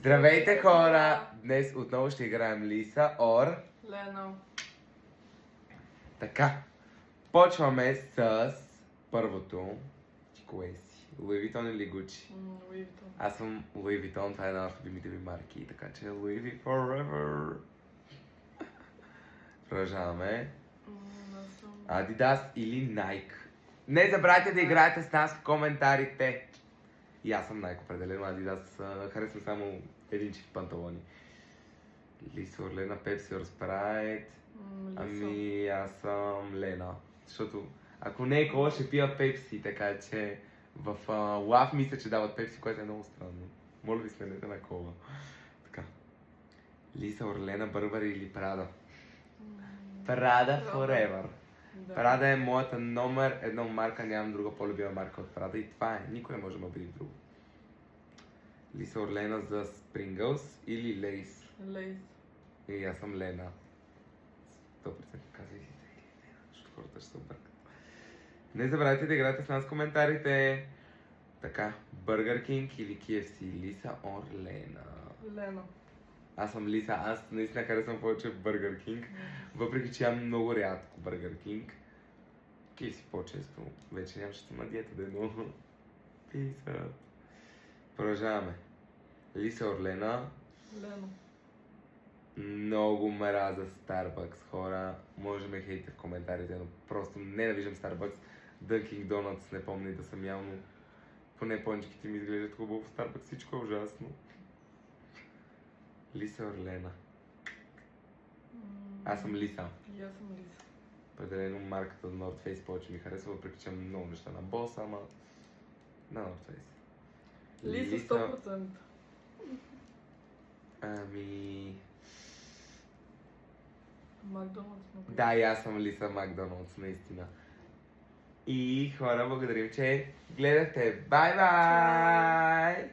Здравейте хора! Днес отново ще играем Лиса Ор. Лена. Така, почваме с първото. Ти кое си? Луи Витон или Гучи? Луи Витон. Аз съм Луи Витон, това е една от любимите ми марки, така че Луи Ви Forever. Продължаваме. Аз съм... Adidas или Nike. Не забравяйте да играете с нас в коментарите. И аз съм Nike, определено. Adidas харесвам само един чифт панталони. Лиса Орлена, Пепси or Sprite. Ами аз съм Лена. Защото ако не е кола, ще пия Пепси, така че в Лав мисля, че дават Пепси, което е много странно. Моля ви, сменете на кола. Така. Лиса Орлена, Бърбари или Прада? Прада Forever. Да. Прада е моята номер едно марка, нямам друга по-любима марка от Прада и това е. Никой не може да ме обиди в друго. Лиса Орлена за Sprinkles или Лейс? Лейс. И аз съм Лена. 100% казвай си Лена, защото хората ще се объркат. Не забравяйте да играете с нас в коментарите. Така, Burger King или KFC? Лиса Орлена. Лена. Аз съм Лиса, аз наистина харесвам повече Burger King, въпреки че ям много рядко Burger King. KFC по-често, вече нямаше съм на диета, да е много. Писа. Продължаваме. Лиса Орлена. Лена. Много мразя Starbucks, хора. Може ме хейте в коментарите, но просто ненавиждам Starbucks. Dunkin' Donuts не помня да съм ял, но поне пончиките ми изглеждат хубаво. В Starbucks всичко е ужасно. Лиса Орлена. Аз съм Лиса. И аз съм Лиса. Определено марката на North Face повече ми харесва, въпреки че имам много неща на Boss, ама на North Face. Лиса 100%. Ами... Макдоналдс. Да, и аз съм Лиса Макдоналдс, наистина. И хора, благодарим, че гледахте. Бай-бай!